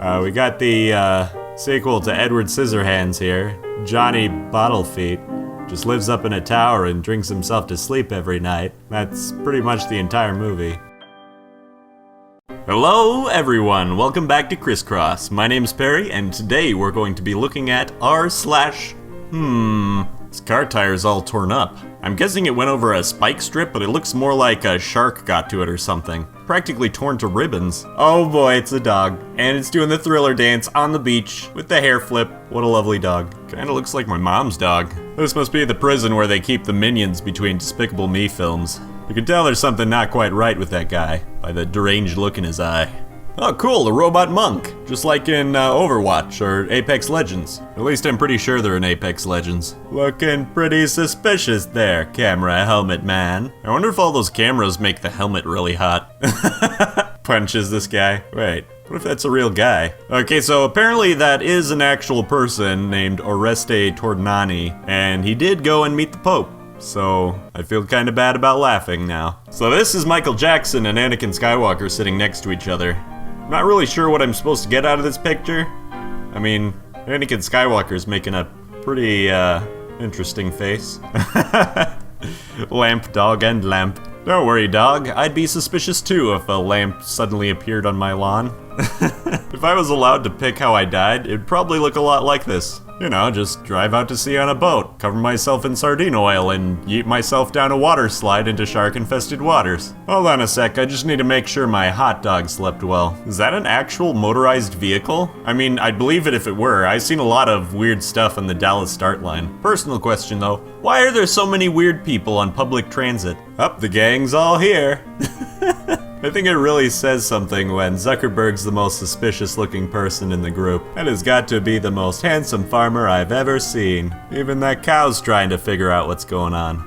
We got the sequel to Edward Scissorhands here. Johnny Bottlefeet just lives up in a tower and drinks himself to sleep every night. That's pretty much the entire movie. Hello everyone, welcome back to Crisscross. My name's Perry, and today we're going to be looking at r/Hmmm. This car tire's all torn up. I'm guessing it went over a spike strip, but it looks more like a shark got to it or something. Practically torn to ribbons. Oh boy, it's a dog. And it's doing the Thriller dance on the beach with the hair flip. What a lovely dog. Kinda looks like my mom's dog. This must be the prison where they keep the minions between Despicable Me films. You can tell there's something not quite right with that guy by the deranged look in his eye. Oh cool, a robot monk, just like in Overwatch or Apex Legends. At least I'm pretty sure they're in Apex Legends. Looking pretty suspicious there, camera helmet man. I wonder if all those cameras make the helmet really hot. Punches this guy. Wait, what if that's a real guy? Okay, so apparently that is an actual person named Oreste Tornani, and he did go and meet the Pope. So, I feel kinda bad about laughing now. So this is Michael Jackson and Anakin Skywalker sitting next to each other. Not really sure what I'm supposed to get out of this picture. I mean, Anakin Skywalker's making a pretty, interesting face. Lamp, dog, and lamp. Don't worry, dog. I'd be suspicious too if a lamp suddenly appeared on my lawn. If I was allowed to pick how I died, it'd probably look a lot like this. You know, just drive out to sea on a boat, cover myself in sardine oil, and yeet myself down a water slide into shark-infested waters. Hold on a sec, I just need to make sure my hot dog slept well. Is that an actual motorized vehicle? I mean, I'd believe it if it were. I've seen a lot of weird stuff on the Dallas start line. Personal question though, why are there so many weird people on public transit? The gang's all here. I think it really says something when Zuckerberg's the most suspicious looking person in the group. That has got to be the most handsome farmer I've ever seen. Even that cow's trying to figure out what's going on.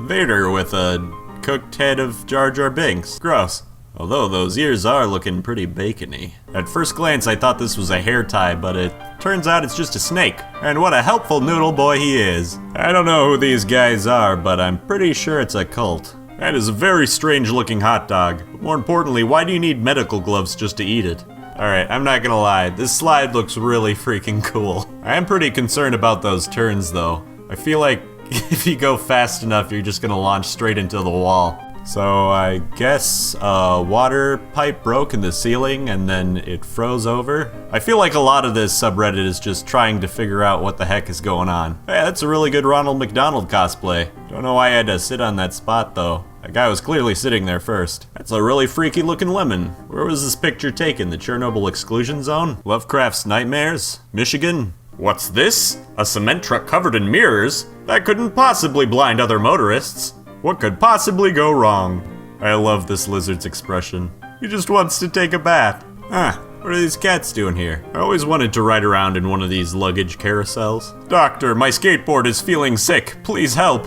Vader with a cooked head of Jar Jar Binks. Gross. Although those ears are looking pretty bacony. At first glance I thought this was a hair tie, but it turns out it's just a snake. And what a helpful noodle boy he is. I don't know who these guys are, but I'm pretty sure it's a cult. That is a very strange looking hot dog. But more importantly, why do you need medical gloves just to eat it? Alright, I'm not gonna lie, this slide looks really freaking cool. I am pretty concerned about those turns though. I feel like if you go fast enough, you're just gonna launch straight into the wall. So I guess a water pipe broke in the ceiling and then it froze over. I feel like a lot of this subreddit is just trying to figure out what the heck is going on. Hey, that's a really good Ronald McDonald cosplay. Don't know why I had to sit on that spot though. That guy was clearly sitting there first. That's a really freaky looking lemon. Where was this picture taken? The Chernobyl exclusion zone? Lovecraft's Nightmares? Michigan? What's this? A cement truck covered in mirrors? That couldn't possibly blind other motorists. What could possibly go wrong? I love this lizard's expression. He just wants to take a bath. What are these cats doing here? I always wanted to ride around in one of these luggage carousels. Doctor, my skateboard is feeling sick. Please help.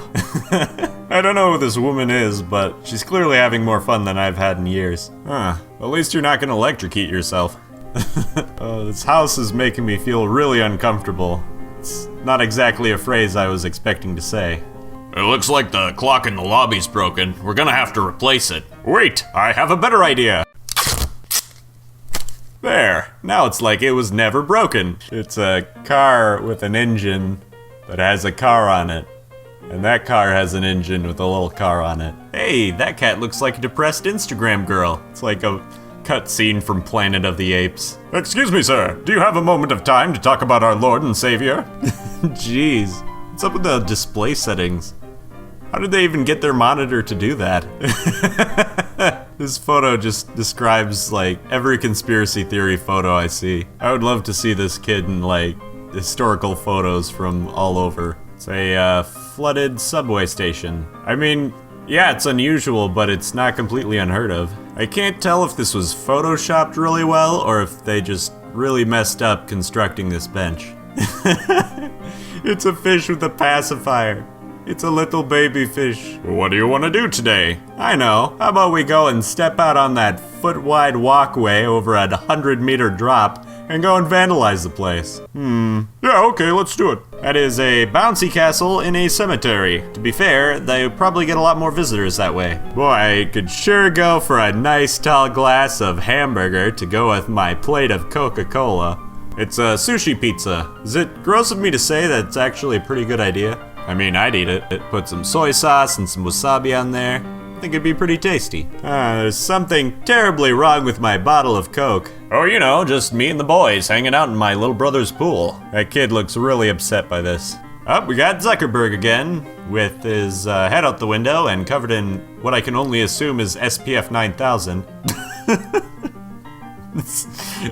I don't know who this woman is, but she's clearly having more fun than I've had in years. At least you're not gonna electrocute yourself. This house is making me feel really uncomfortable. It's not exactly a phrase I was expecting to say. It looks like the clock in the lobby's broken. We're gonna have to replace it. Wait, I have a better idea. There, now it's like it was never broken. It's a car with an engine that has a car on it. And that car has an engine with a little car on it. Hey, that cat looks like a depressed Instagram girl. It's like a cutscene from Planet of the Apes. Excuse me, sir. Do you have a moment of time to talk about our Lord and Savior? Jeez. What's up with the display settings? How did they even get their monitor to do that? This photo just describes, like, every conspiracy theory photo I see. I would love to see this kid in, like, historical photos from all over. It's a, flooded subway station. I mean, yeah, it's unusual, but it's not completely unheard of. I can't tell if this was photoshopped really well, or if they just really messed up constructing this bench. It's a fish with a pacifier. It's a little baby fish. What do you want to do today? I know. How about we go and step out on that foot-wide walkway over a 100-meter drop and go and vandalize the place. Yeah, okay, let's do it. That is a bouncy castle in a cemetery. To be fair, they probably get a lot more visitors that way. Boy, I could sure go for a nice tall glass of hamburger to go with my plate of Coca-Cola. It's a Sushi Pizza. Is it gross of me to say that it's actually a pretty good idea? I mean, I'd eat it. Put some soy sauce and some wasabi on there. I think it'd be pretty tasty. There's something terribly wrong with my bottle of Coke. Oh, you know, just me and the boys hanging out in my little brother's pool. That kid looks really upset by this. Oh, we got Zuckerberg again, with his head out the window and covered in what I can only assume is SPF 9000.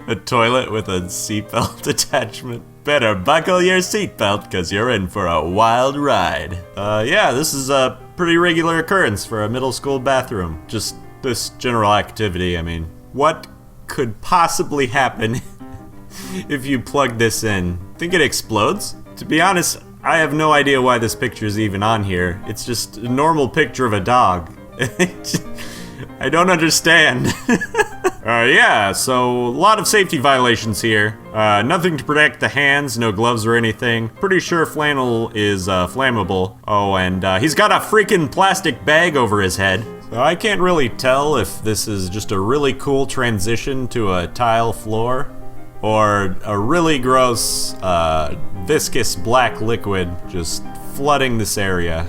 A toilet with a seatbelt attachment. Better buckle your seatbelt, cause you're in for a wild ride. Yeah, this is a pretty regular occurrence for a middle school bathroom. Just this general activity, I mean. What could possibly happen if you plug this in? Think it explodes? To be honest, I have no idea why this picture is even on here. It's just a normal picture of a dog. I don't understand. Yeah, so a lot of safety violations here. Nothing to protect the hands, no gloves or anything. Pretty sure flannel is flammable. Oh, and he's got a freaking plastic bag over his head. So I can't really tell if this is just a really cool transition to a tile floor or a really gross, viscous black liquid just flooding this area.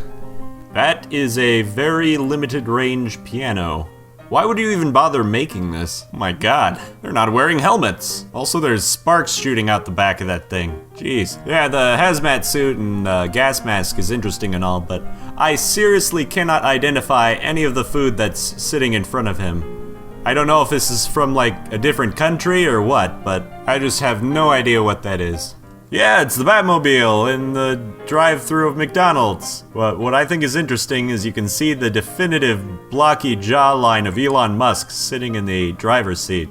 That is a very limited range piano. Why would you even bother making this? Oh my god, they're not wearing helmets. Also, there's sparks shooting out the back of that thing. Jeez. Yeah, the hazmat suit and gas mask is interesting and all, but I seriously cannot identify any of the food that's sitting in front of him. I don't know if this is from like a different country or what, but I just have no idea what that is. Yeah, it's the Batmobile in the drive-thru of McDonald's. What I think is interesting is you can see the definitive blocky jawline of Elon Musk sitting in the driver's seat.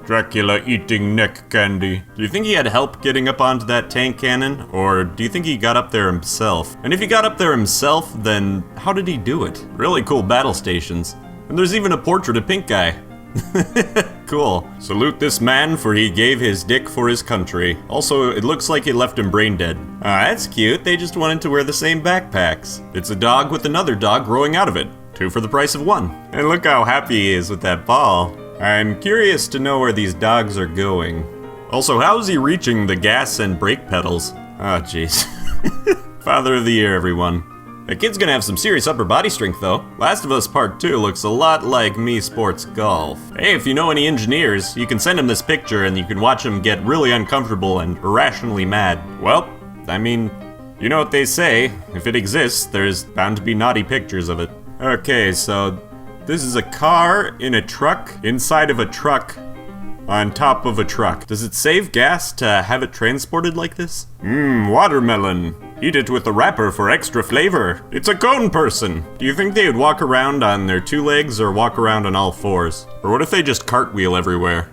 Dracula eating neck candy. Do you think he had help getting up onto that tank cannon? Or do you think he got up there himself? And if he got up there himself, then how did he do it? Really cool battle stations. And there's even a portrait of Pink Guy. Cool. Salute this man, for he gave his dick for his country. Also, it looks like it left him brain dead. That's cute. They just wanted to wear the same backpacks. It's a dog with another dog growing out of it. 2 for the price of 1. And look how happy he is with that ball. I'm curious to know where these dogs are going. Also, how is he reaching the gas and brake pedals? Oh, jeez. Father of the Year, everyone. That kid's gonna have some serious upper body strength, though. Last of Us Part 2 looks a lot like Me Sports Golf. Hey, if you know any engineers, you can send him this picture and you can watch him get really uncomfortable and irrationally mad. Well, I mean, you know what they say. If it exists, there's bound to be naughty pictures of it. Okay, so this is a car in a truck, inside of a truck, on top of a truck. Does it save gas to have it transported like this? Watermelon. Eat it with the wrapper for extra flavor. It's a cone person. Do you think they would walk around on their 2 legs or walk around on all 4s? Or what if they just cartwheel everywhere?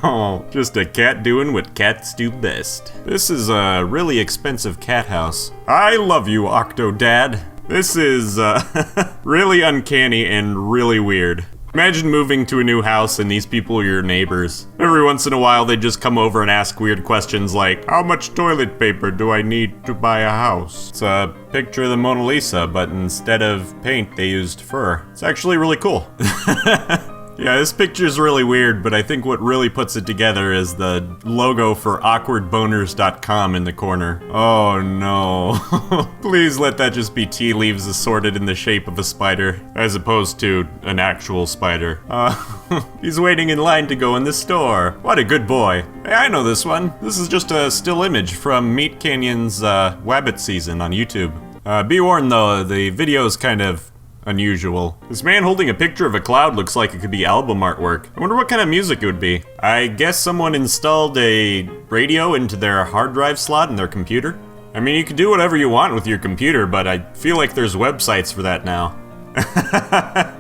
Oh, just a cat doing what cats do best. This is a really expensive cat house. I love you, Octodad. This is, really uncanny and really weird. Imagine moving to a new house and these people are your neighbors. Every once in a while they just come over and ask weird questions like, how much toilet paper do I need to buy a house? It's a picture of the Mona Lisa, but instead of paint they used fur. It's actually really cool. Yeah, this picture's really weird, but I think what really puts it together is the logo for awkwardboners.com in the corner. Oh no. Please let that just be tea leaves assorted in the shape of a spider, as opposed to an actual spider. He's waiting in line to go in the store. What a good boy. Hey, I know this one. This is just a still image from Meat Canyon's Wabbit season on YouTube. Be warned though, the video is kind of unusual. This man holding a picture of a cloud looks like it could be album artwork. I wonder what kind of music it would be. I guess someone installed a radio into their hard drive slot in their computer. I mean, you can do whatever you want with your computer, but I feel like there's websites for that now.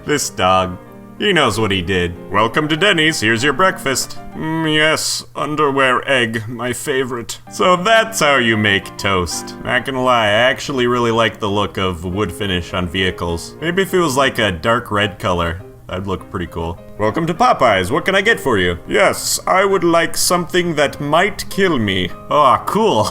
This dog. He knows what he did. Welcome to Denny's, here's your breakfast. Yes, underwear egg, my favorite. So that's how you make toast. Not gonna lie, I actually really like the look of wood finish on vehicles. Maybe if it was like a dark red color, that'd look pretty cool. Welcome to Popeyes. What can I get for you? Yes, I would like something that might kill me. Oh, cool.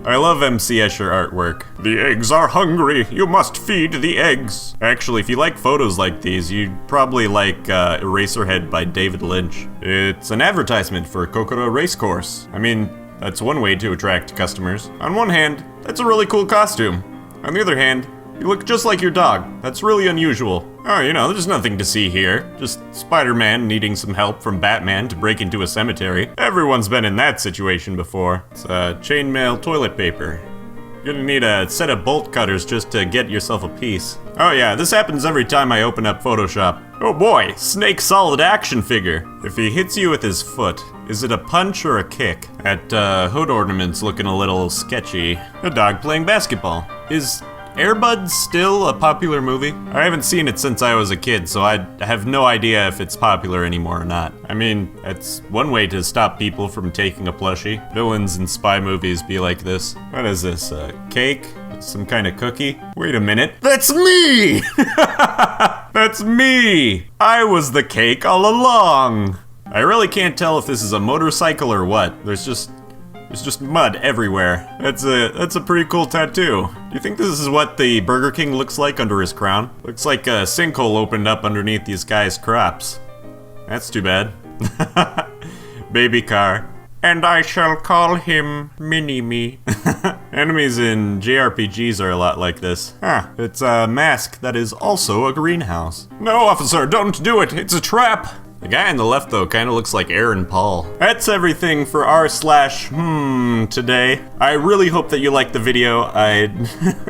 I love MC Escher artwork. The eggs are hungry. You must feed the eggs. Actually, if you like photos like these, you'd probably like Eraserhead by David Lynch. It's an advertisement for Kokoro Racecourse. I mean, that's one way to attract customers. On one hand, that's a really cool costume. On the other hand, you look just like your dog. That's really unusual. Oh, you know, there's nothing to see here. Just Spider-Man needing some help from Batman to break into a cemetery. Everyone's been in that situation before. It's chainmail toilet paper. You're gonna need a set of bolt cutters just to get yourself a piece. Oh yeah, this happens every time I open up Photoshop. Oh boy, Snake Solid action figure. If he hits you with his foot, is it a punch or a kick? That hood ornament's looking a little sketchy. A dog playing basketball. Is Air Bud still a popular movie? I haven't seen it since I was a kid, so I have no idea if it's popular anymore or not. I mean, it's one way to stop people from taking a plushie. Villains in spy movies be like this. What is this, a cake? Some kind of cookie? Wait a minute. That's me! That's me! I was the cake all along! I really can't tell if this is a motorcycle or what. There's just mud everywhere. That's a pretty cool tattoo. Do you think this is what the Burger King looks like under his crown? Looks like a sinkhole opened up underneath these guys' crops. That's too bad. Baby car. And I shall call him Mini-Me. Enemies in JRPGs are a lot like this. Huh, it's a mask that is also a greenhouse. No, officer, don't do it! It's a trap! The guy on the left, though, kind of looks like Aaron Paul. That's everything for r/Hmmm today. I really hope that you liked the video.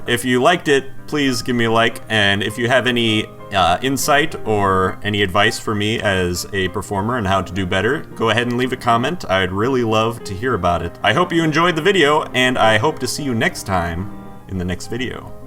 If you liked it, please give me a like. And if you have any insight or any advice for me as a performer and how to do better, go ahead and leave a comment. I'd really love to hear about it. I hope you enjoyed the video, and I hope to see you next time in the next video.